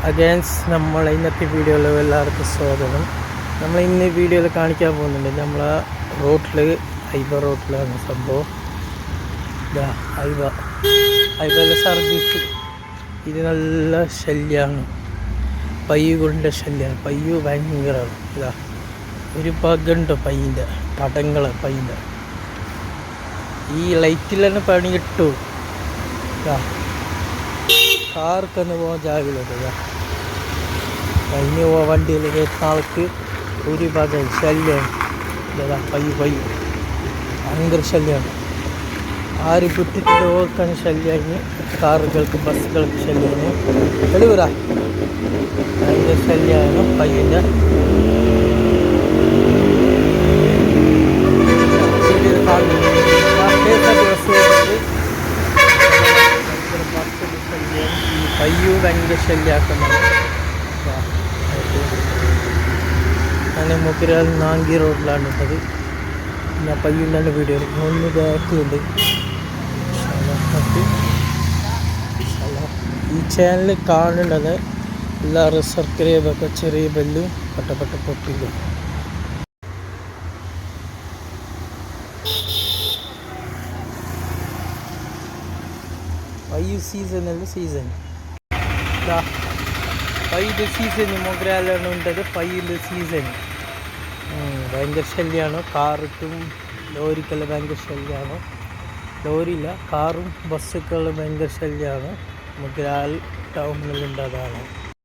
Against നമ്മൾ ഇന്നത്തെ വീഡിയോയിൽ എല്ലാവർക്കും സ്വാഗതം. നമ്മൾ ഇന്ന് വീഡിയോയിൽ കാണിക്കാൻ പോകുന്നുണ്ട് നമ്മളെ റോട്ടിൽ ഐബ റോട്ടിലാണ് സംഭവം. ഐബയിലെ സർവീസ് ഇത് നല്ല ശല്യമാണ്, പയ്യുകളുടെ ശല്യമാണ്. പയ്യു ഭയങ്കരമാണ്. ഇതാ ഒരു പകുണ്ട് പയ്യൻ്റെ തടങ്ങൾ. പയ്യൻ്റെ ഈ ലൈറ്റിൽ തന്നെ പണി കിട്ടൂ. കാർക്കൊന്ന് പോകാൻ ജാഗ്രത. കഴിഞ്ഞ് പോകാൻ വണ്ടിയിൽ വരുന്ന ആൾക്ക് ഒരു ഭാഗം ശല്യമാണ്. ഇതാ പയ്യു ഭയങ്കര ശല്യമാണ്. ആര് വിട്ടിട്ട് പോക്കാൻ ശല്യമാണ്, കാറുകൾക്ക് ബസ്സുകൾക്ക് ശല്യമാണ്. തെളിവരാ ഭയങ്കര ശല്യമാണ് പയ്യൻ്റെ. ഈ പയ്യു ഭയങ്കര ശല്യമാക്കുന്നത്. ഞാൻ മുക്കിരാൽ നാങ്കി റോഡിലാണ് ഉള്ളത്. ഞാൻ പയ്യുണ്ടാണ് വീഡിയോ ഒന്ന് ബാക്കിലുണ്ട്. ഈ ചാനൽ കാണേണ്ടത് എല്ലാവരും സബ്സ്ക്രൈബൊക്കെ ചെറിയ ബെല്ലും പട്ട പൊട്ടിലും. പയ്യു സീസണല്ല സീസൺ. പയ്യൻ്റെ സീസൺ മൊഗ്രാലാണ് ഉണ്ടത്. പയ്യൻ്റെ സീസൺ ഭയങ്കര ശല്യമാണ്. കാർക്കും ലോറിക്കെല്ലാം ഭയങ്കര ശല്യമാണ്. ലോറിയില്ല, കാറും ബസ്സുക്കെല്ലാം ഭയങ്കര ശല്യമാണ്. മൊഗ്രാൽ ടൗണിലുണ്ടതാണ്.